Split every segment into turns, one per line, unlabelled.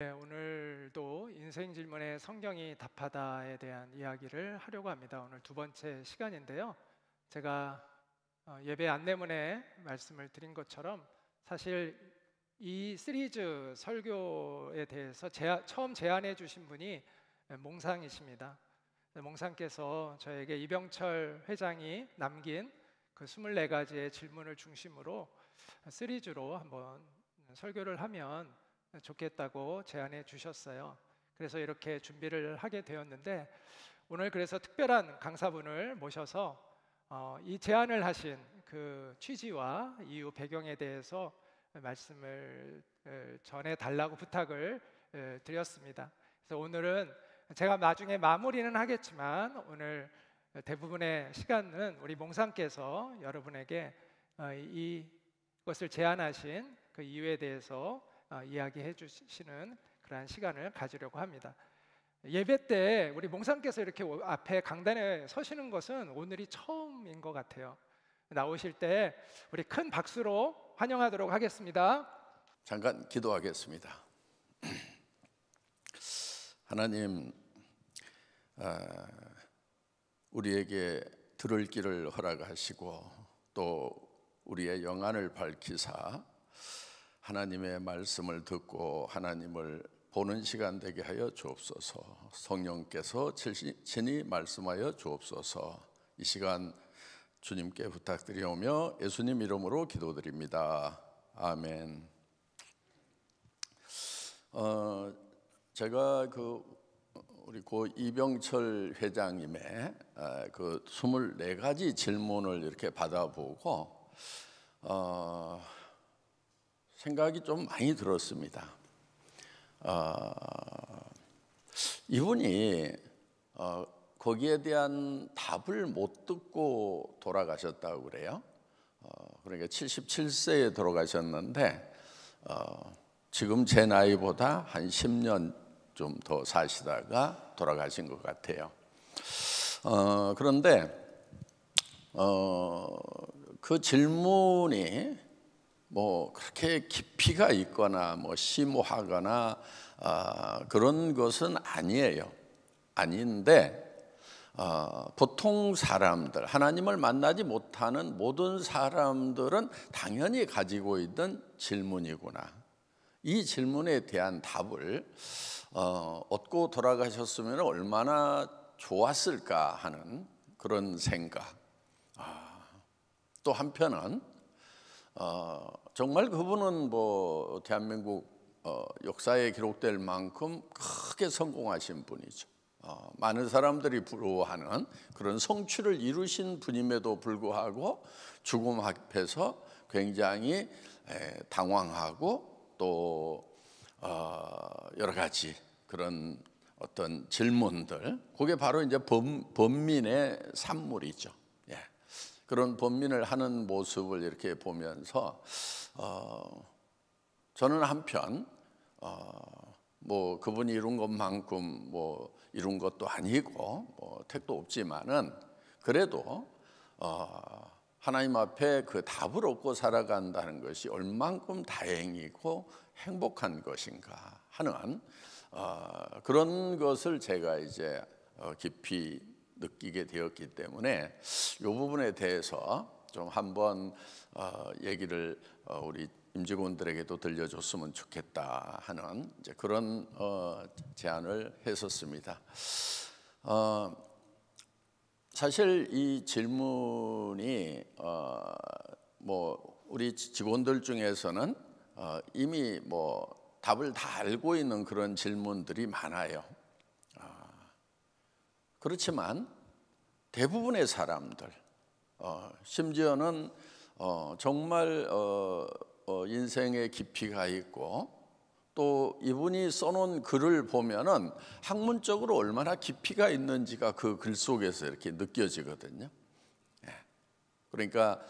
네, 오늘도 인생 질문에 성경이 답하다에 대한 이야기를 하려고 합니다. 오늘 두 번째 시간인데요. 제가 예배 안내문에 말씀을 드린 것처럼 사실 이 시리즈 설교에 대해서 처음 제안해 주신 분이 몽상이십니다. 몽상께서 저에게 이병철 회장이 남긴 그 24가지의 질문을 중심으로 시리즈로 한번 설교를 하면 좋겠다고 제안해 주셨어요. 그래서 이렇게 준비를 하게 되었는데 오늘 그래서 특별한 강사분을 모셔서 이 제안을 하신 그 취지와 이유 배경에 대해서 말씀을 전해 달라고 부탁을 드렸습니다. 그래서 오늘은 제가 나중에 마무리는 하겠지만 오늘 대부분의 시간은 우리 몽상께서 여러분에게 이것을 제안하신 그 이유에 대해서 이야기해 주시는 그러한 시간을 가지려고 합니다. 예배 때 우리 몽상께서 이렇게 앞에 강단에 서시는 것은 오늘이 처음인 것 같아요. 나오실 때 우리 큰 박수로 환영하도록 하겠습니다.
잠깐 기도하겠습니다. 하나님, 우리에게 들을 길을 허락하시고 또 우리의 영안을 밝히사 하나님의 말씀을 듣고 하나님을 보는 시간 되게 하여 주옵소서. 성령께서 친히 말씀하여 주옵소서. 이 시간 주님께 부탁드리오며 예수님 이름으로 기도드립니다. 아멘. 제가 우리 고 이병철 회장님의 그 24가지 질문을 이렇게 받아보고 생각이 좀 많이 들었습니다. 이분이 거기에 대한 답을 못 듣고 돌아가셨다고 그래요. 그러니까 77세에 돌아가셨는데 지금 제 나이보다 한 10년 좀 더 사시다가 돌아가신 것 같아요. 그런데 그 질문이 뭐 그렇게 깊이가 있거나 뭐 심오하거나 그런 것은 아니에요. 아닌데 보통 사람들, 하나님을 만나지 못하는 모든 사람들은 당연히 가지고 있는 질문이구나. 이 질문에 대한 답을 얻고 돌아가셨으면 얼마나 좋았을까 하는 그런 생각. 또 한편은 정말 그분은 뭐 대한민국 역사에 기록될 만큼 크게 성공하신 분이죠. 많은 사람들이 부러워하는 그런 성취를 이루신 분임에도 불구하고 죽음 앞에서 굉장히 당황하고 또 여러 가지 그런 어떤 질문들, 그게 바로 이제 범민의 산물이죠. 그런 범민을 하는 모습을 이렇게 보면서 저는 한편 뭐 그분이 이룬 것만큼 뭐 이룬 것도 아니고 뭐 택도 없지만은 그래도 하나님 앞에 그 답을 얻고 살아간다는 것이 얼만큼 다행이고 행복한 것인가 하는 그런 것을 제가 이제 깊이 느끼게 되었기 때문에 이 부분에 대해서 좀 한번 얘기를 우리 임직원들에게도 들려줬으면 좋겠다 하는 이제 그런 제안을 했었습니다. 사실 이 질문이 뭐 우리 직원들 중에서는 이미 뭐 답을 다 알고 있는 그런 질문들이 많아요. 그렇지만 대부분의 사람들, 심지어는 정말 인생의 깊이가 있고 또 이분이 써놓은 글을 보면은 학문적으로 얼마나 깊이가 있는지가 그 글 속에서 이렇게 느껴지거든요. 그러니까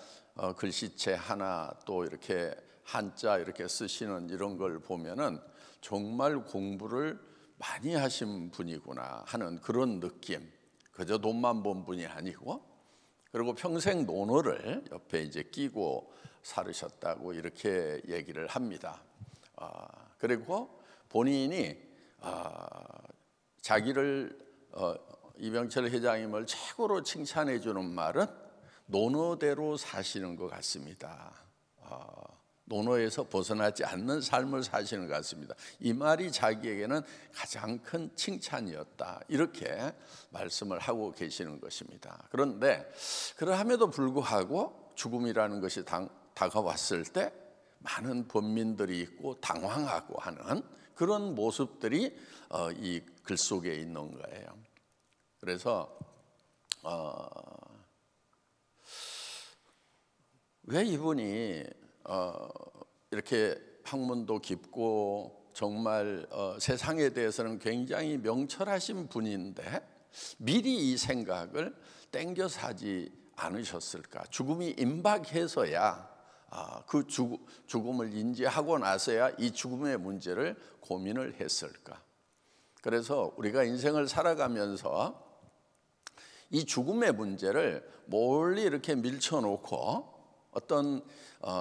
글씨체 하나 또 이렇게 한자 이렇게 쓰시는 이런 걸 보면은 정말 공부를 많이 하신 분이구나 하는 그런 느낌. 그저 돈만 번 분이 아니고, 그리고 평생 논어를 옆에 이제 끼고 살으셨다고 이렇게 얘기를 합니다. 그리고 본인이 자기를 이병철 회장님을 최고로 칭찬해 주는 말은 논어대로 사시는 것 같습니다. 논어에서 벗어나지 않는 삶을 사시는 것 같습니다. 이 말이 자기에게는 가장 큰 칭찬이었다, 이렇게 말씀을 하고 계시는 것입니다. 그런데 그러함에도 불구하고 죽음이라는 것이 다가왔을 때 많은 범민들이 있고 당황하고 하는 그런 모습들이 이 글 속에 있는 거예요. 그래서 왜 이분이 이렇게 학문도 깊고 정말 세상에 대해서는 굉장히 명철하신 분인데 미리 이 생각을 땡겨서 하지 않으셨을까? 죽음이 임박해서야 그 죽음을 인지하고 나서야 이 죽음의 문제를 고민을 했을까? 그래서 우리가 인생을 살아가면서 이 죽음의 문제를 멀리 이렇게 밀쳐놓고 어떤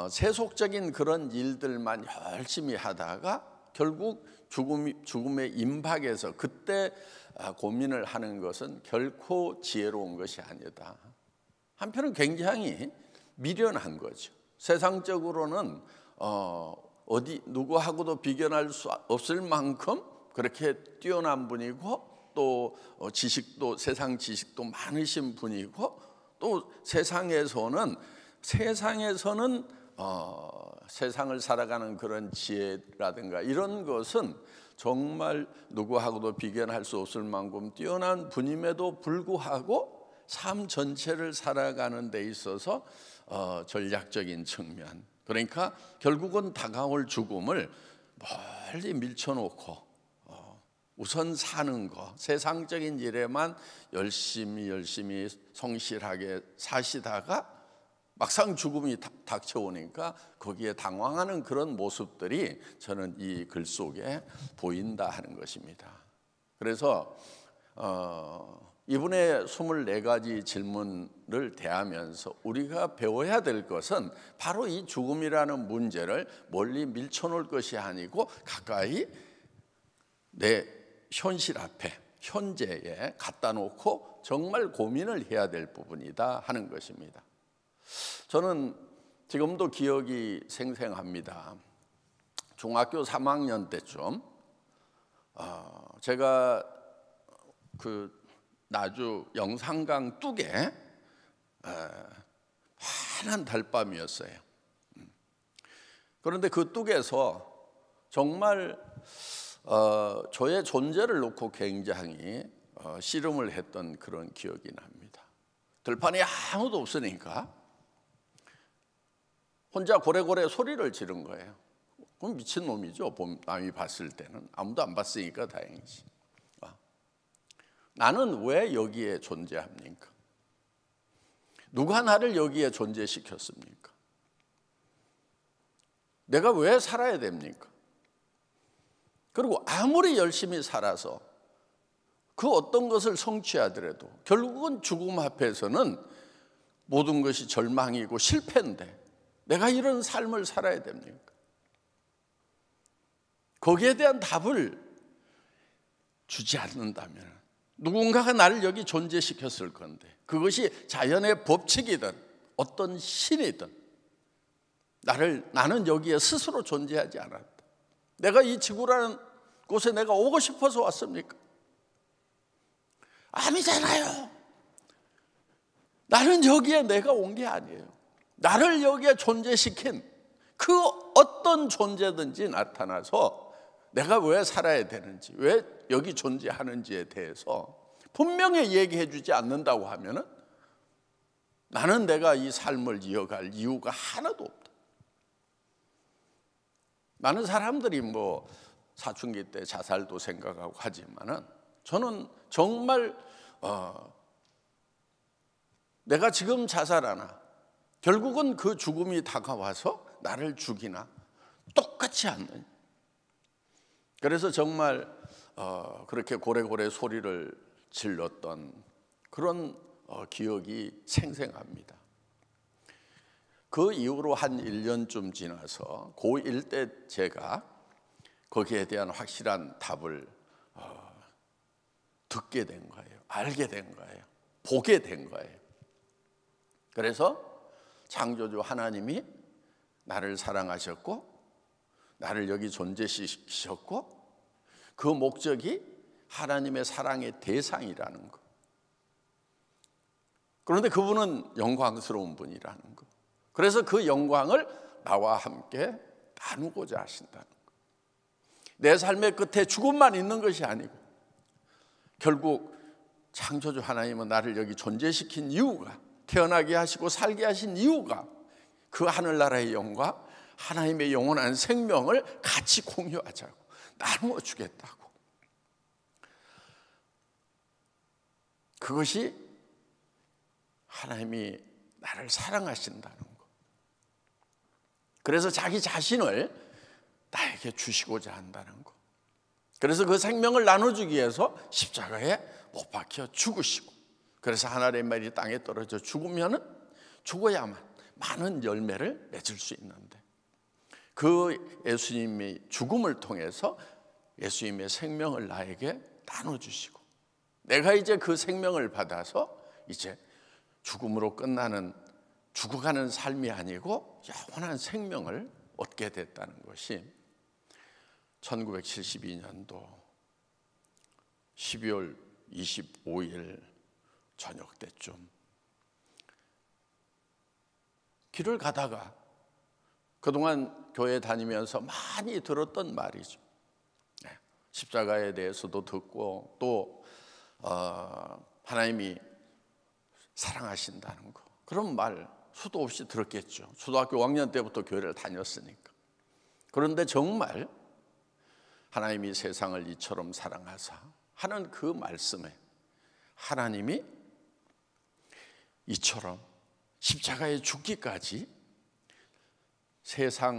세속적인 그런 일들만 열심히 하다가 결국 죽음의 임박에서 그때 고민을 하는 것은 결코 지혜로운 것이 아니다. 한편은 굉장히 미련한 거죠. 세상적으로는 어디 누구하고도 비견할 수 없을 만큼 그렇게 뛰어난 분이고 또 지식도 세상 지식도 많으신 분이고 또 세상에서는 세상을 살아가는 그런 지혜라든가 이런 것은 정말 누구하고도 비견할 수 없을 만큼 뛰어난 분임에도 불구하고 삶 전체를 살아가는 데 있어서 전략적인 측면, 그러니까 결국은 다가올 죽음을 멀리 밀쳐놓고 우선 사는 거, 세상적인 일에만 열심히 성실하게 사시다가 막상 죽음이 닥쳐오니까 거기에 당황하는 그런 모습들이 저는 이 글 속에 보인다 하는 것입니다. 그래서 이분의 24가지 질문을 대하면서 우리가 배워야 될 것은 바로 이 죽음이라는 문제를 멀리 밀쳐놓을 것이 아니고 가까이 내 현실 앞에 현재에 갖다 놓고 정말 고민을 해야 될 부분이다 하는 것입니다. 저는 지금도 기억이 생생합니다. 중학교 3학년 때쯤 제가 그 나주 영산강 뚝에 환한 달밤이었어요. 그런데 그 뚝에서 정말 저의 존재를 놓고 굉장히 씨름을 했던 그런 기억이 납니다. 들판에 아무도 없으니까 혼자 고래고래 소리를 지른 거예요. 그럼 미친놈이죠. 남이 봤을 때는. 아무도 안 봤으니까 다행이지. 나는 왜 여기에 존재합니까? 누가 나를 여기에 존재시켰습니까? 내가 왜 살아야 됩니까? 그리고 아무리 열심히 살아서 그 어떤 것을 성취하더라도 결국은 죽음 앞에서는 모든 것이 절망이고 실패인데 내가 이런 삶을 살아야 됩니까? 거기에 대한 답을 주지 않는다면 누군가가 나를 여기 존재시켰을 건데 그것이 자연의 법칙이든 어떤 신이든 나는 여기에 스스로 존재하지 않았다. 내가 이 지구라는 곳에 내가 오고 싶어서 왔습니까? 아니잖아요. 나는 여기에 내가 온 게 아니에요. 나를 여기에 존재시킨 그 어떤 존재든지 나타나서 내가 왜 살아야 되는지, 왜 여기 존재하는지에 대해서 분명히 얘기해 주지 않는다고 하면은 나는 내가 이 삶을 이어갈 이유가 하나도 없다. 많은 사람들이 뭐 사춘기 때 자살도 생각하고 하지만은 저는 정말 내가 지금 자살하나 결국은 그 죽음이 다가와서 나를 죽이나 똑같지 않는. 그래서 정말 그렇게 고래고래 소리를 질렀던 그런 기억이 생생합니다. 그 이후로 한 1년쯤 지나서 고1 때 제가 거기에 대한 확실한 답을 듣게 된 거예요. 알게 된 거예요. 보게 된 거예요. 그래서 창조주 하나님이 나를 사랑하셨고 나를 여기 존재시키셨고 그 목적이 하나님의 사랑의 대상이라는 거. 그런데 그분은 영광스러운 분이라는 거. 그래서 그 영광을 나와 함께 나누고자 하신다는 거. 내 삶의 끝에 죽음만 있는 것이 아니고 결국 창조주 하나님은 나를 여기 존재시킨 이유가, 태어나게 하시고 살게 하신 이유가 그 하늘나라의 영광, 하나님의 영원한 생명을 같이 공유하자고, 나누어 주겠다고. 그것이 하나님이 나를 사랑하신다는 것. 그래서 자기 자신을 나에게 주시고자 한다는 것. 그래서 그 생명을 나눠주기 위해서 십자가에 못 박혀 죽으시고, 그래서 하나님의 땅에 떨어져 죽어야만 많은 열매를 맺을 수 있는데, 그 예수님의 죽음을 통해서 예수님의 생명을 나에게 나눠주시고, 내가 이제 그 생명을 받아서 이제 죽음으로 끝나는, 죽어가는 삶이 아니고 영원한 생명을 얻게 됐다는 것이 1972년도 12월 25일 저녁 때쯤 길을 가다가 그동안 교회 다니면서 많이 들었던 말이죠. 십자가에 대해서도 듣고 또 하나님이 사랑하신다는 거, 그런 말 수도 없이 들었겠죠. 초등학교 5학년 때부터 교회를 다녔으니까. 그런데 정말 하나님이 세상을 이처럼 사랑하사 하는 그 말씀에 하나님이 이처럼 십자가에 죽기까지 세상만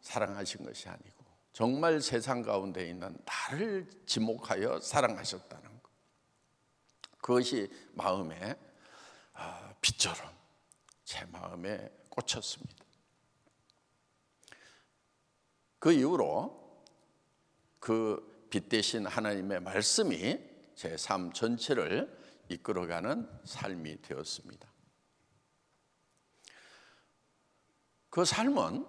사랑하신 것이 아니고 정말 세상 가운데 있는 나를 지목하여 사랑하셨다는 것, 그것이 마음에 빛처럼 제 마음에 꽂혔습니다. 그 이후로 그 빛 대신 하나님의 말씀이 제 삶 전체를 이끌어가는 삶이 되었습니다. 그 삶은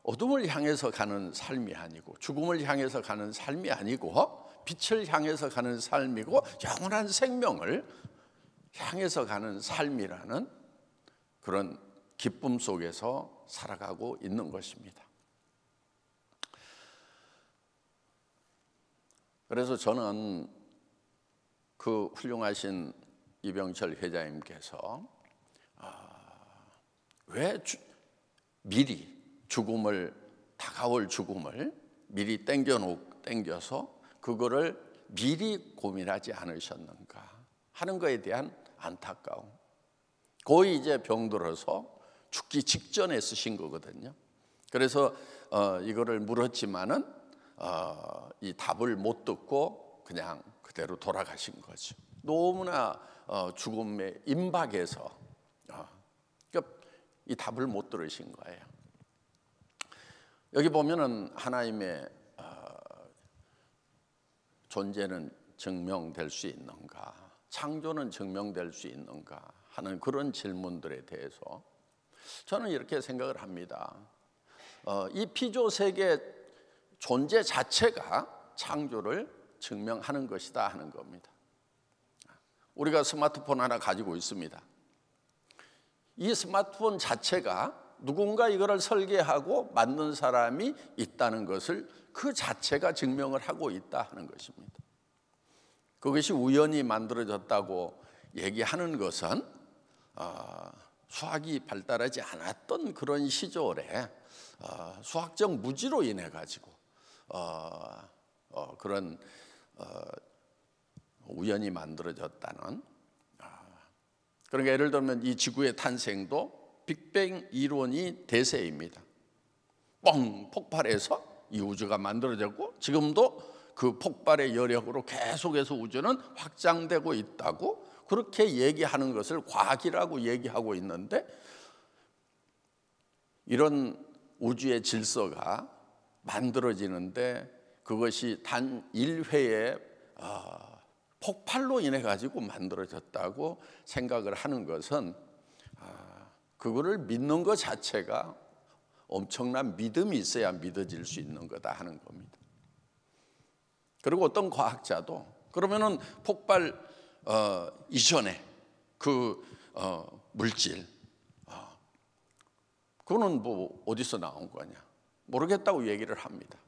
어둠을 향해서 가는 삶이 아니고, 죽음을 향해서 가는 삶이 아니고, 빛을 향해서 가는 삶이고, 영원한 생명을 향해서 가는 삶이라는 그런 기쁨 속에서 살아가고 있는 것입니다. 그래서 저는 그 훌륭하신 이병철 회장님께서 왜 미리 다가올 죽음을 미리 땡겨서 그거를 미리 고민하지 않으셨는가 하는 것에 대한 안타까움. 거의 이제 병들어서 죽기 직전에 쓰신 거거든요. 그래서 이거를 물었지만은 이 답을 못 듣고 그냥 그대로 돌아가신 거죠. 너무나 죽음의 임박에서 그러니까 이 답을 못 들으신 거예요. 여기 보면은 하나님의 존재는 증명될 수 있는가, 창조는 증명될 수 있는가 하는 그런 질문들에 대해서 저는 이렇게 생각을 합니다. 이 피조 세계 존재 자체가 창조를 증명하는 것이다 하는 겁니다. 우리가 스마트폰 하나 가지고 있습니다. 이 스마트폰 자체가 누군가 이거를 설계하고 만든 사람이 있다는 것을 그 자체가 증명을 하고 있다 하는 것입니다. 그것이 우연히 만들어졌다고 얘기하는 것은 수학이 발달하지 않았던 그런 시절에 수학적 무지로 인해 가지고 그런 우연히 만들어졌다는, 그러니까 예를 들면 이 지구의 탄생도 빅뱅 이론이 대세입니다. 뻥 폭발해서 이 우주가 만들어졌고 지금도 그 폭발의 여력으로 계속해서 우주는 확장되고 있다고 그렇게 얘기하는 것을 과학이라고 얘기하고 있는데, 이런 우주의 질서가 만들어지는데 그것이 단 1회의 폭발로 인해 가지고 만들어졌다고 생각을 하는 것은 그거를 믿는 것 자체가 엄청난 믿음이 있어야 믿어질 수 있는 거다 하는 겁니다. 그리고 어떤 과학자도 그러면은 폭발 이전에 그 물질 그거는 뭐 어디서 나온 거냐 모르겠다고 얘기를 합니다.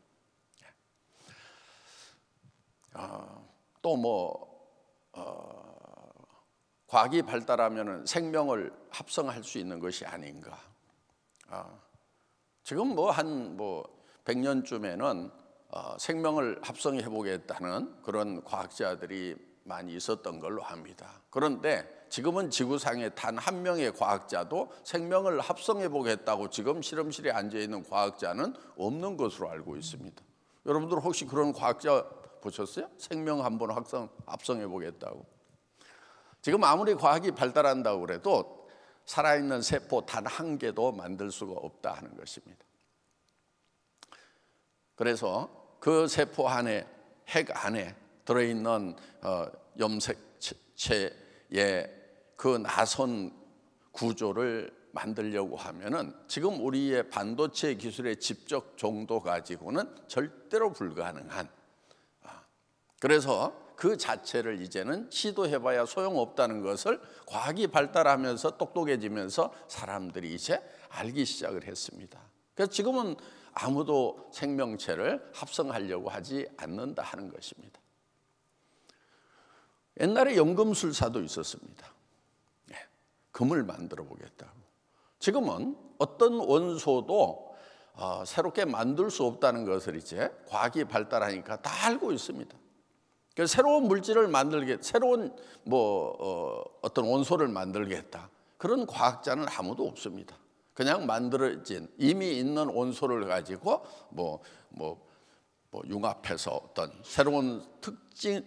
또 뭐 과학이 발달하면은 생명을 합성할 수 있는 것이 아닌가. 지금 뭐 한 100년쯤에는 생명을 합성해 보겠다는 그런 과학자들이 많이 있었던 걸로 압니다. 그런데 지금은 지구상에 단 한 명의 과학자도 생명을 합성해 보겠다고 지금 실험실에 앉아 있는 과학자는 없는 것으로 알고 있습니다. 여러분들 혹시 그런 과학자 보셨어요? 생명 한번 합성해 보겠다고. 지금 아무리 과학이 발달한다고 그래도 살아있는 세포 단 한 개도 만들 수가 없다 하는 것입니다. 그래서 그 세포 안에 핵 안에 들어있는 염색체의 그 나선 구조를 만들려고 하면은 지금 우리의 반도체 기술의 집적 정도 가지고는 절대로 불가능한. 그래서 그 자체를 이제는 시도해봐야 소용없다는 것을 과학이 발달하면서 똑똑해지면서 사람들이 이제 알기 시작을 했습니다. 그래서 지금은 아무도 생명체를 합성하려고 하지 않는다 하는 것입니다. 옛날에 연금술사도 있었습니다. 금을 만들어 보겠다고. 지금은 어떤 원소도 새롭게 만들 수 없다는 것을 이제 과학이 발달하니까 다 알고 있습니다. 그래서 새로운 물질을 새로운 어떤 원소를 만들겠다. 그런 과학자는 아무도 없습니다. 그냥 만들어진 이미 있는 원소를 가지고 융합해서 어떤 새로운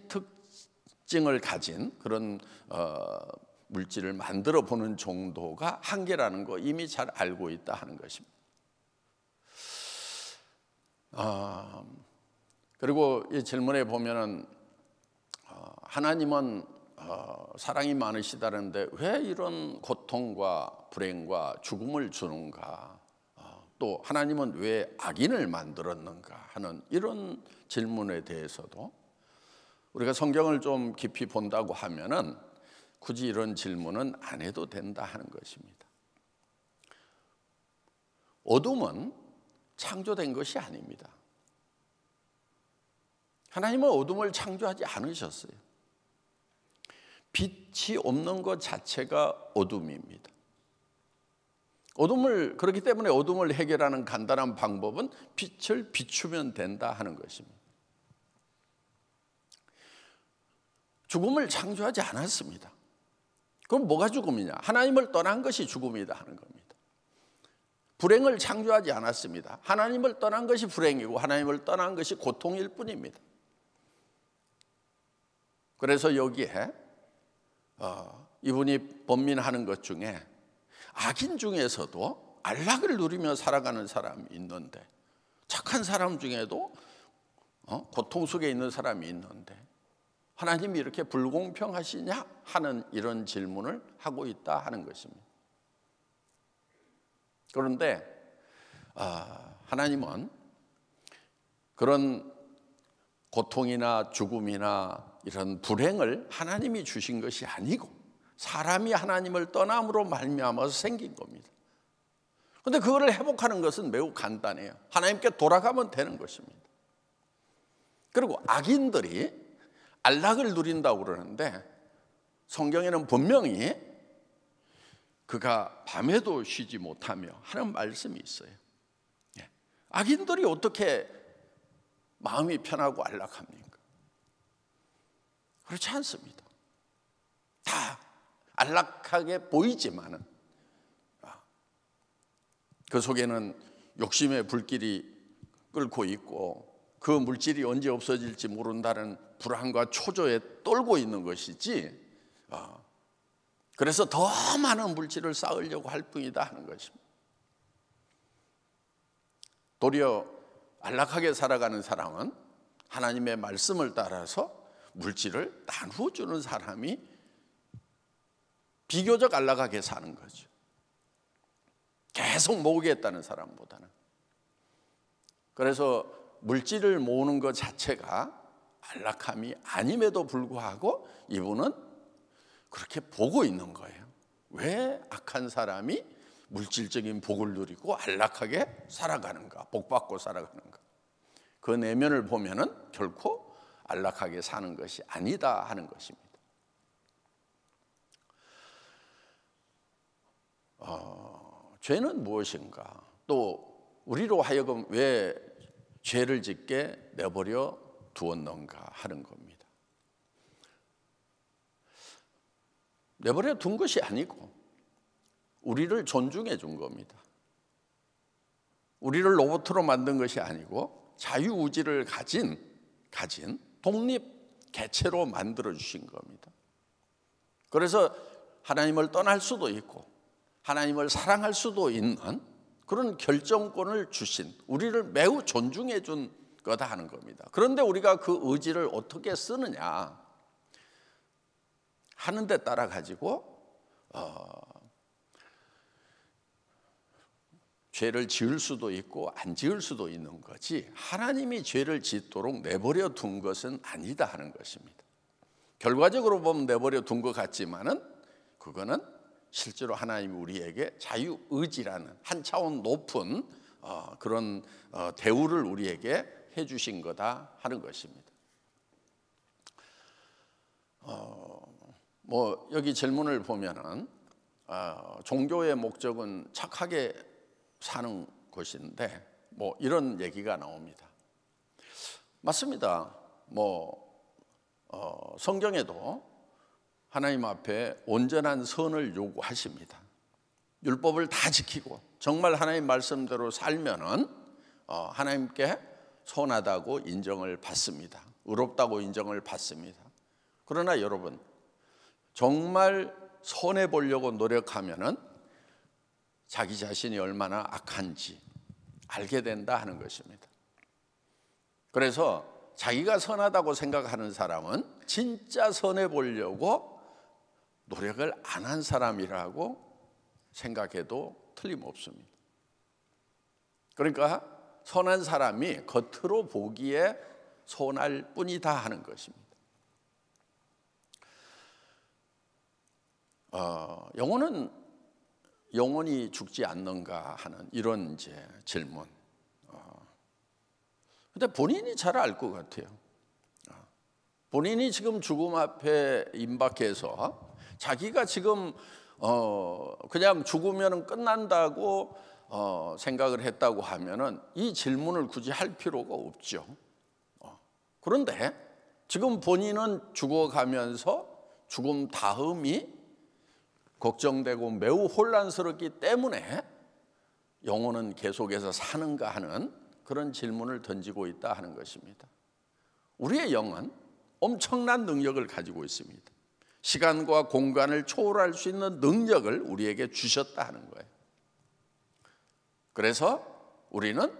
특징을 가진 그런 물질을 만들어 보는 정도가 한계라는 거 이미 잘 알고 있다 하는 것입니다. 그리고 이 질문에 보면은 하나님은 사랑이 많으시다는데 왜 이런 고통과 불행과 죽음을 주는가? 또 하나님은 왜 악인을 만들었는가 하는 이런 질문에 대해서도 우리가 성경을 좀 깊이 본다고 하면은 굳이 이런 질문은 안 해도 된다 하는 것입니다. 어둠은 창조된 것이 아닙니다. 하나님은 어둠을 창조하지 않으셨어요. 빛이 없는 것 자체가 어둠입니다. 그렇기 때문에 어둠을 해결하는 간단한 방법은 빛을 비추면 된다 하는 것입니다. 죽음을 창조하지 않았습니다. 그럼 뭐가 죽음이냐? 하나님을 떠난 것이 죽음이다 하는 겁니다. 불행을 창조하지 않았습니다. 하나님을 떠난 것이 불행이고 하나님을 떠난 것이 고통일 뿐입니다. 그래서 여기에 이분이 번민하는 것 중에 악인 중에서도 안락을 누리며 살아가는 사람이 있는데 착한 사람 중에도 고통 속에 있는 사람이 있는데 하나님이 이렇게 불공평하시냐 하는 이런 질문을 하고 있다 하는 것입니다. 그런데 하나님은 그런 고통이나 죽음이나 이런 불행을 하나님이 주신 것이 아니고 사람이 하나님을 떠남으로 말미암아서 생긴 겁니다. 그런데 그거를 회복하는 것은 매우 간단해요. 하나님께 돌아가면 되는 것입니다. 그리고 악인들이 안락을 누린다고 그러는데 성경에는 분명히 그가 밤에도 쉬지 못하며 하는 말씀이 있어요. 악인들이 어떻게 마음이 편하고 안락합니까? 그렇지 않습니다. 다 안락하게 보이지만은 그 속에는 욕심의 불길이 끓고 있고 그 물질이 언제 없어질지 모른다는 불안과 초조에 떨고 있는 것이지 그래서 더 많은 물질을 쌓으려고 할 뿐이다 하는 것입니다. 도리어 안락하게 살아가는 사람은 하나님의 말씀을 따라서 물질을 나누어 주는 사람이 비교적 안락하게 사는 거죠. 계속 모으겠다는 사람보다는. 그래서 물질을 모으는 것 자체가 안락함이 아님에도 불구하고 이분은 그렇게 보고 있는 거예요. 왜 악한 사람이 물질적인 복을 누리고 안락하게 살아가는가, 복받고 살아가는가. 그 내면을 보면은 결코 안락하게 사는 것이 아니다 하는 것입니다. 죄는 무엇인가? 또 우리로 하여금 왜 죄를 짓게 내버려 두었는가 하는 겁니다. 내버려 둔 것이 아니고 우리를 존중해 준 겁니다. 우리를 로봇으로 만든 것이 아니고 자유의지를 가진 독립 개체로 만들어 주신 겁니다. 그래서 하나님을 떠날 수도 있고 하나님을 사랑할 수도 있는 그런 결정권을 주신, 우리를 매우 존중해 준 거다 하는 겁니다. 그런데 우리가 그 의지를 어떻게 쓰느냐 하는 데 따라 가지고 죄를 지을 수도 있고 안 지을 수도 있는 거지, 하나님이 죄를 짓도록 내버려 둔 것은 아니다 하는 것입니다. 결과적으로 보면 내버려 둔 것 같지만은 그거는 실제로 하나님이 우리에게 자유의지라는 한 차원 높은 그런 대우를 우리에게 해주신 거다 하는 것입니다. 뭐 여기 질문을 보면은 종교의 목적은 착하게 사는 것인데 뭐 이런 얘기가 나옵니다. 맞습니다. 성경에도 하나님 앞에 온전한 선을 요구하십니다. 율법을 다 지키고 정말 하나님 말씀대로 살면은 하나님께 선하다고 인정을 받습니다. 의롭다고 인정을 받습니다. 그러나 여러분, 정말 선해 보려고 노력하면은 자기 자신이 얼마나 악한지 알게 된다 하는 것입니다. 그래서 자기가 선하다고 생각하는 사람은 진짜 선해 보려고 노력을 안 한 사람이라고 생각해도 틀림없습니다. 그러니까 선한 사람이 겉으로 보기에 선할 뿐이다 하는 것입니다. 영혼은 영원히 죽지 않는가 하는 이런 이제 질문. 근데 본인이 잘 알 것 같아요. 본인이 지금 죽음 앞에 임박해서 자기가 지금 그냥 죽으면 끝난다고 생각을 했다고 하면은 이 질문을 굳이 할 필요가 없죠. 그런데 지금 본인은 죽어가면서 죽음 다음이 걱정되고 매우 혼란스럽기 때문에 영혼은 계속해서 사는가 하는 그런 질문을 던지고 있다 하는 것입니다. 우리의 영은 엄청난 능력을 가지고 있습니다. 시간과 공간을 초월할 수 있는 능력을 우리에게 주셨다 하는 거예요. 그래서 우리는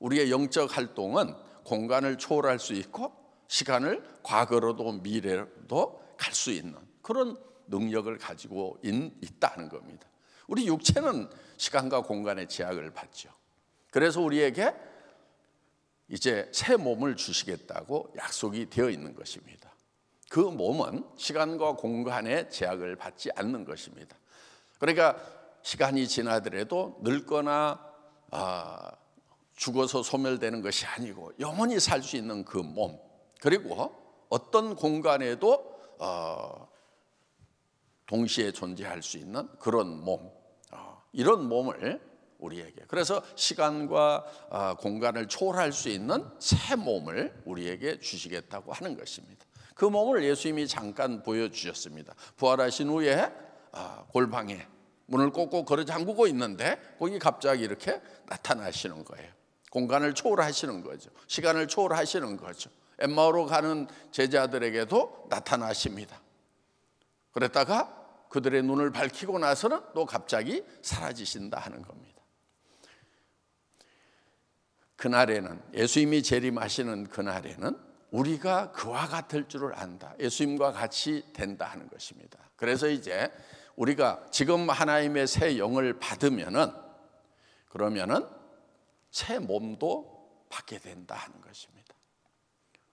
우리의 영적 활동은 공간을 초월할 수 있고 시간을 과거로도 미래로도 갈 수 있는 그런 능력을 가지고 있다는 겁니다. 우리 육체는 시간과 공간의 제약을 받죠. 그래서 우리에게 이제 새 몸을 주시겠다고 약속이 되어 있는 것입니다. 그 몸은 시간과 공간의 제약을 받지 않는 것입니다. 그러니까 시간이 지나더라도 늙거나 죽어서 소멸되는 것이 아니고 영원히 살 수 있는 그 몸, 그리고 어떤 공간에도 동시에 존재할 수 있는 그런 몸, 이런 몸을 우리에게, 그래서 시간과 공간을 초월할 수 있는 새 몸을 우리에게 주시겠다고 하는 것입니다. 그 몸을 예수님이 잠깐 보여주셨습니다. 부활하신 후에 골방에 문을 꼭꼭 걸어 잠그고 있는데 거기 갑자기 이렇게 나타나시는 거예요. 공간을 초월하시는 거죠. 시간을 초월하시는 거죠. 엠마오로 가는 제자들에게도 나타나십니다. 그랬다가 그들의 눈을 밝히고 나서는 또 갑자기 사라지신다 하는 겁니다. 그날에는, 예수님이 재림하시는 그날에는 우리가 그와 같을 줄을 안다. 예수님과 같이 된다 하는 것입니다. 그래서 이제 우리가 지금 하나님의 새 영을 받으면은, 그러면은 새 몸도 받게 된다 하는 것입니다.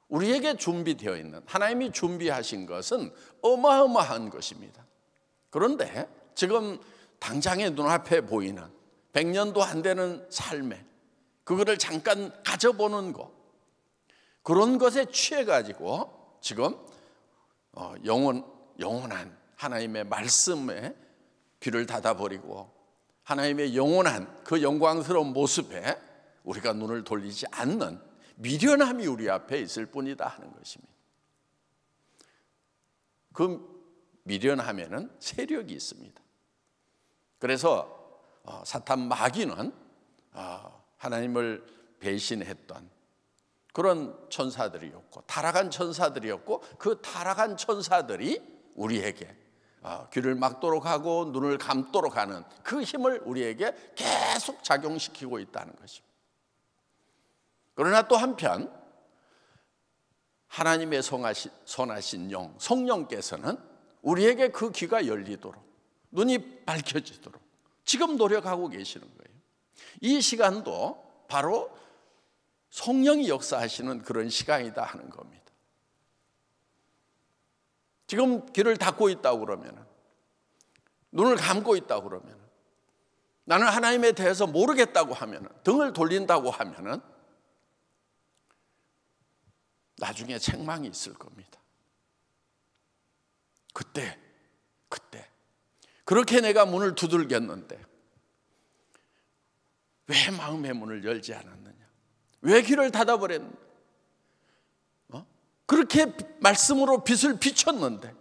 우리에게 준비되어 있는, 하나님이 준비하신 것은 어마어마한 것입니다. 그런데 지금 당장의 눈앞에 보이는 100년도 안 되는 삶에 그거를 잠깐 가져보는 것, 그런 것에 취해가지고 지금 영원한 하나님의 말씀에 귀를 닫아버리고 하나님의 영원한 그 영광스러운 모습에 우리가 눈을 돌리지 않는 미련함이 우리 앞에 있을 뿐이다 하는 것입니다. 그 미련함에는 세력이 있습니다. 그래서 사탄 마귀는 하나님을 배신했던 그런 천사들이었고, 타락한 천사들이었고, 그 타락한 천사들이 우리에게 귀를 막도록 하고 눈을 감도록 하는 그 힘을 우리에게 계속 작용시키고 있다는 것입니다. 그러나 또 한편 하나님의 선하신 영, 성령께서는 우리에게 그 귀가 열리도록, 눈이 밝혀지도록 지금 노력하고 계시는 거예요. 이 시간도 바로 성령이 역사하시는 그런 시간이다 하는 겁니다. 지금 귀를 닫고 있다고 그러면, 눈을 감고 있다고 그러면, 나는 하나님에 대해서 모르겠다고 하면, 등을 돌린다고 하면 나중에 책망이 있을 겁니다. 그때 그렇게 내가 문을 두들겼는데 왜 마음의 문을 열지 않았느냐, 왜 귀를 닫아버렸느냐, 그렇게 말씀으로 빛을 비췄는데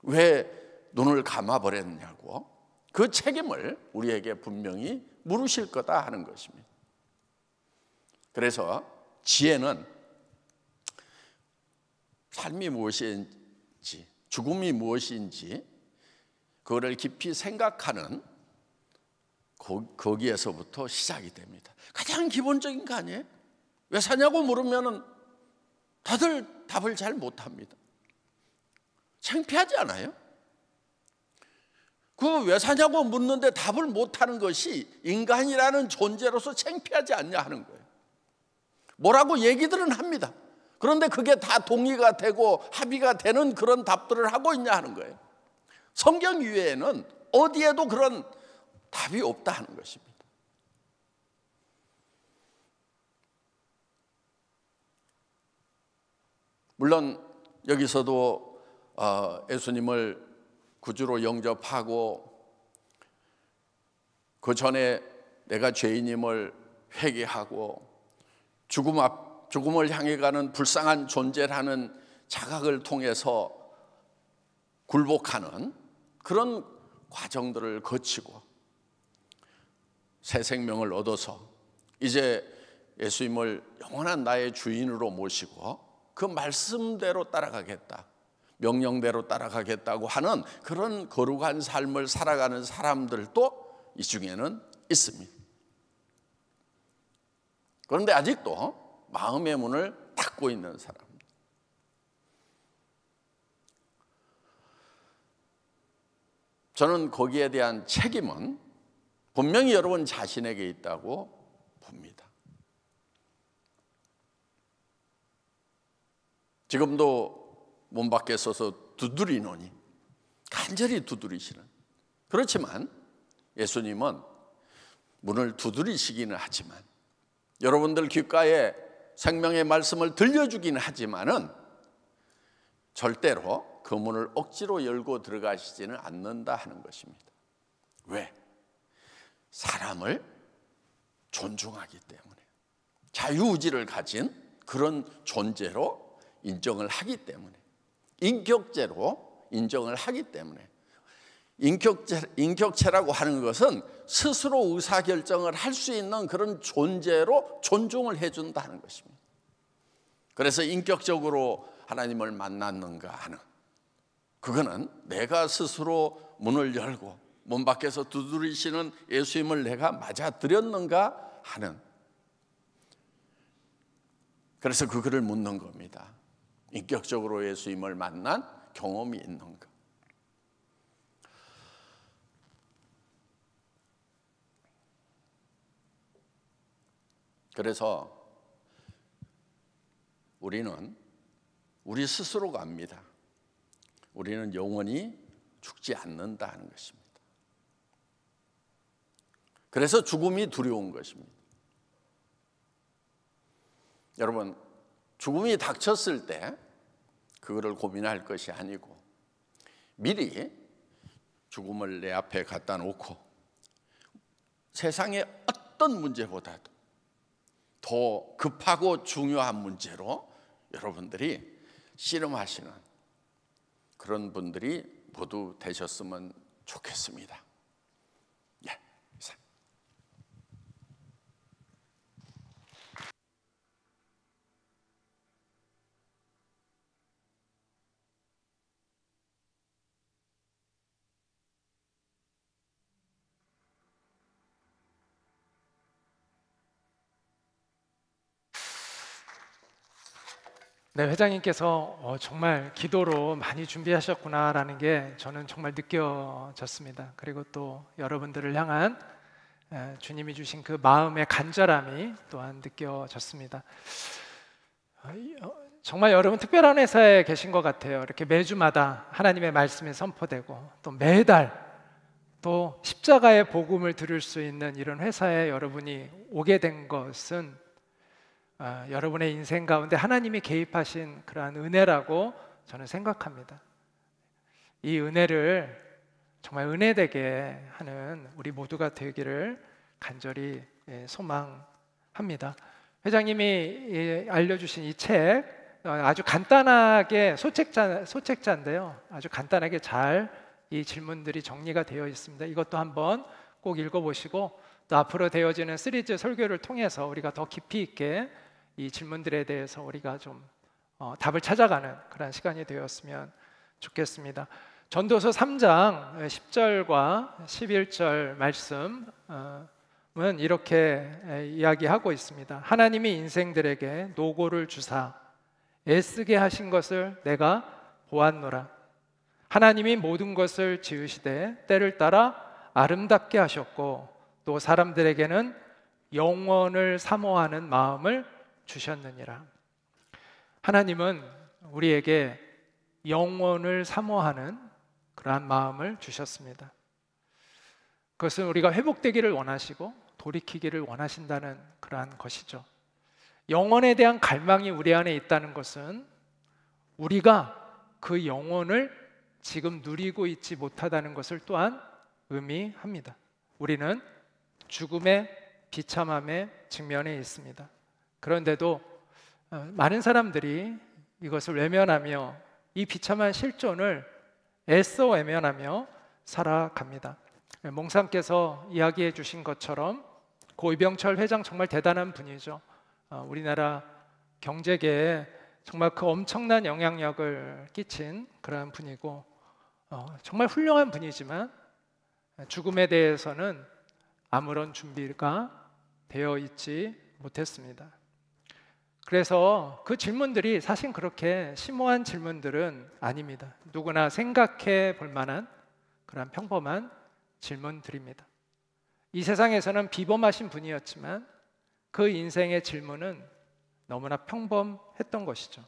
왜 눈을 감아버렸냐고, 그 책임을 우리에게 분명히 물으실 거다 하는 것입니다. 그래서 지혜는 삶이 무엇인지, 죽음이 무엇인지 그거를 깊이 생각하는 거기에서부터 시작이 됩니다. 가장 기본적인 거 아니에요? 왜 사냐고 물으면 다들 답을 잘 못합니다. 창피하지 않아요? 그 왜 사냐고 묻는데 답을 못하는 것이 인간이라는 존재로서 창피하지 않냐 하는 거예요. 뭐라고 얘기들은 합니다. 그런데 그게 다 동의가 되고 합의가 되는 그런 답들을 하고 있냐 하는 거예요. 성경 이외에는 어디에도 그런 답이 없다 하는 것입니다. 물론 여기서도 예수님을 구주로 영접하고 그 전에 내가 죄인임을 회개하고 죽음을 향해 가는 불쌍한 존재라는 자각을 통해서 굴복하는 그런 과정들을 거치고 새 생명을 얻어서 이제 예수님을 영원한 나의 주인으로 모시고 그 말씀대로 따라가겠다, 명령대로 따라가겠다고 하는 그런 거룩한 삶을 살아가는 사람들도 이 중에는 있습니다. 그런데 아직도 마음의 문을 닫고 있는 사람, 저는 거기에 대한 책임은 분명히 여러분 자신에게 있다고 봅니다. 지금도 문 밖에 서서 두드리노니, 간절히 두드리시는, 그렇지만 예수님은 문을 두드리시기는 하지만, 여러분들 귓가에 생명의 말씀을 들려주기는 하지만은 절대로 그 문을 억지로 열고 들어가시지는 않는다 하는 것입니다. 왜? 사람을 존중하기 때문에, 자유의지를 가진 그런 존재로 인정을 하기 때문에, 인격체로 인정을 하기 때문에, 인격체라고 하는 것은 스스로 의사결정을 할 수 있는 그런 존재로 존중을 해준다는 것입니다. 그래서 인격적으로 하나님을 만났는가 하는, 그거는 내가 스스로 문을 열고 문 밖에서 두드리시는 예수님을 내가 맞아들였는가 하는 그래서 그거를 묻는 겁니다. 인격적으로 예수님을 만난 경험이 있는가? 그래서 우리는 우리 스스로가 압니다. 우리는 영원히 죽지 않는다 하는 것입니다. 그래서 죽음이 두려운 것입니다. 여러분, 죽음이 닥쳤을 때 그거를 고민할 것이 아니고 미리 죽음을 내 앞에 갖다 놓고 세상의 어떤 문제보다도 더 급하고 중요한 문제로 여러분들이 씨름하시는 그런 분들이 모두 되셨으면 좋겠습니다. 예.
네, 회장님께서 정말 기도로 많이 준비하셨구나라는 게 저는 정말 느껴졌습니다. 그리고 또 여러분들을 향한 주님이 주신 그 마음의 간절함이 또한 느껴졌습니다. 정말 여러분 특별한 회사에 계신 것 같아요. 이렇게 매주마다 하나님의 말씀이 선포되고 또 매달 또 십자가의 복음을 들을 수 있는 이런 회사에 여러분이 오게 된 것은 여러분의 인생 가운데 하나님이 개입하신 그러한 은혜라고 저는 생각합니다. 이 은혜를 정말 은혜되게 하는 우리 모두가 되기를 간절히 소망합니다. 회장님이 알려주신 이 책 아주 간단하게 소책자인데요. 아주 간단하게 잘 이 질문들이 정리가 되어 있습니다. 이것도 한번 꼭 읽어보시고 또 앞으로 되어지는 시리즈 설교를 통해서 우리가 더 깊이 있게 이 질문들에 대해서 우리가 좀 답을 찾아가는 그런 시간이 되었으면 좋겠습니다. 전도서 3장 10절과 11절 말씀은 이렇게 이야기하고 있습니다. 하나님이 인생들에게 노고를 주사 애쓰게 하신 것을 내가 보았노라. 하나님이 모든 것을 지으시되 때를 따라 아름답게 하셨고 또 사람들에게는 영원을 사모하는 마음을 주셨느니라. 하나님은 우리에게 영원을 사모하는 그러한 마음을 주셨습니다. 그것은 우리가 회복되기를 원하시고 돌이키기를 원하신다는 그러한 것이죠. 영원에 대한 갈망이 우리 안에 있다는 것은 우리가 그 영혼을 지금 누리고 있지 못하다는 것을 또한 의미합니다. 우리는 죽음의 비참함에 직면해 있습니다. 그런데도 많은 사람들이 이것을 외면하며 이 비참한 실존을 애써 외면하며 살아갑니다. 몽상께서 이야기해 주신 것처럼 고 이병철 회장 정말 대단한 분이죠. 우리나라 경제계에 정말 그 엄청난 영향력을 끼친 그런 분이고 정말 훌륭한 분이지만 죽음에 대해서는 아무런 준비가 되어 있지 못했습니다. 그래서 그 질문들이 사실 그렇게 심오한 질문들은 아닙니다. 누구나 생각해 볼 만한 그런 평범한 질문들입니다. 이 세상에서는 비범하신 분이었지만 그 인생의 질문은 너무나 평범했던 것이죠.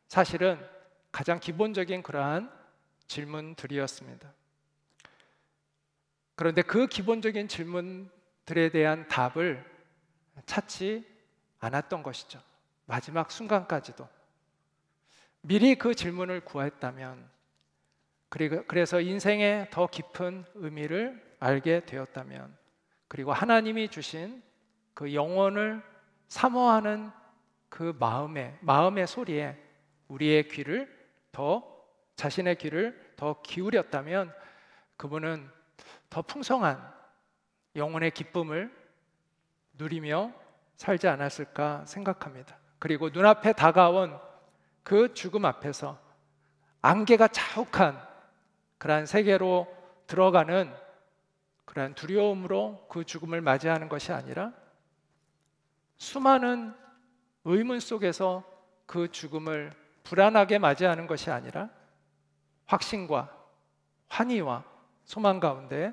사실은 가장 기본적인 그러한 질문들이었습니다. 그런데 그 기본적인 질문들에 대한 답을 찾지 않았던 것이죠. 마지막 순간까지도 미리 그 질문을 구했다면, 그래서 인생의 더 깊은 의미를 알게 되었다면, 그리고 하나님이 주신 그 영혼을 사모하는 그 마음의 소리에 우리의 자신의 귀를 더 기울였다면 그분은 더 풍성한 영혼의 기쁨을 누리며 살지 않았을까 생각합니다. 그리고 눈앞에 다가온 그 죽음 앞에서 안개가 자욱한 그러한 세계로 들어가는 그러한 두려움으로 그 죽음을 맞이하는 것이 아니라 수많은 의문 속에서 그 죽음을 불안하게 맞이하는 것이 아니라 확신과 환희와 소망 가운데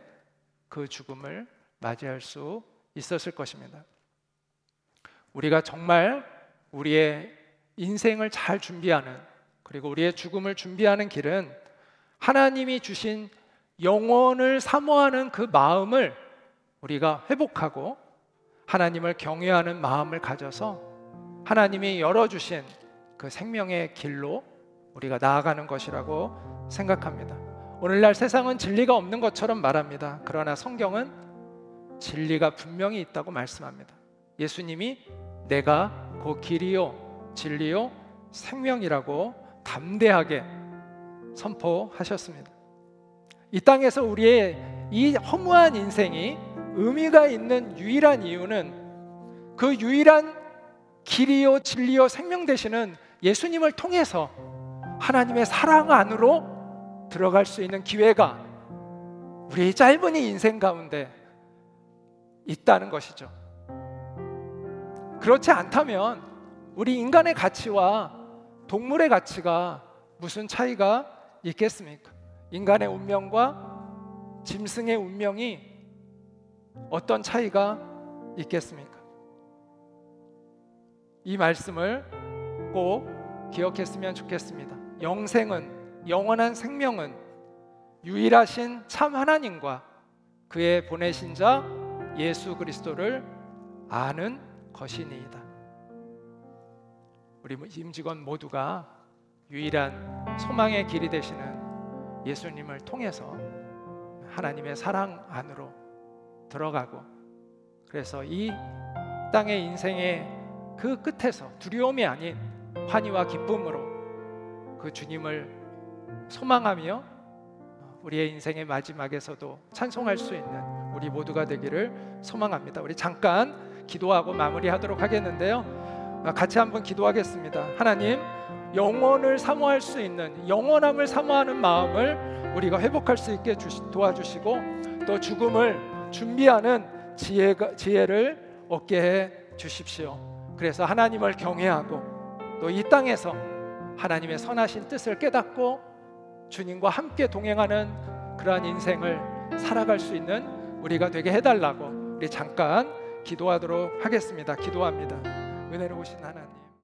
그 죽음을 맞이할 수 있었을 것입니다. 우리가 정말 우리의 인생을 잘 준비하는, 그리고 우리의 죽음을 준비하는 길은 하나님이 주신 영원을 사모하는 그 마음을 우리가 회복하고 하나님을 경외하는 마음을 가져서 하나님이 열어주신 그 생명의 길로 우리가 나아가는 것이라고 생각합니다. 오늘날 세상은 진리가 없는 것처럼 말합니다. 그러나 성경은 진리가 분명히 있다고 말씀합니다. 예수님이 내가 그 길이요 진리요 생명이라고 담대하게 선포하셨습니다. 이 땅에서 우리의 이 허무한 인생이 의미가 있는 유일한 이유는 그 유일한 길이요 진리요 생명 되시는 예수님을 통해서 하나님의 사랑 안으로 들어갈 수 있는 기회가 우리의 짧은 이 인생 가운데 있다는 것이죠. 그렇지 않다면 우리 인간의 가치와 동물의 가치가 무슨 차이가 있겠습니까? 인간의 운명과 짐승의 운명이 어떤 차이가 있겠습니까? 이 말씀을 꼭 기억했으면 좋겠습니다. 영생은, 영원한 생명은 유일하신 참 하나님과 그의 보내신 자 예수 그리스도를 아는 것이니이다. 우리 임직원 모두가 유일한 소망의 길이 되시는 예수님을 통해서 하나님의 사랑 안으로 들어가고, 그래서 이 땅의 인생의 그 끝에서 두려움이 아닌 환희와 기쁨으로 그 주님을 소망하며 우리의 인생의 마지막에서도 찬송할 수 있는 우리 모두가 되기를 소망합니다. 우리 잠깐 기도하고 마무리하도록 하겠는데요, 같이 한번 기도하겠습니다. 하나님, 영원을 사모할 수 있는, 영원함을 사모하는 마음을 우리가 회복할 수 있게 도와주시고, 또 죽음을 준비하는 지혜를 얻게 해 주십시오. 그래서 하나님을 경외하고 또 이 땅에서 하나님의 선하신 뜻을 깨닫고 주님과 함께 동행하는 그러한 인생을 살아갈 수 있는 우리가 되게 해달라고 우리 잠깐 기도하도록 하겠습니다. 기도합니다. 은혜로우신 하나님,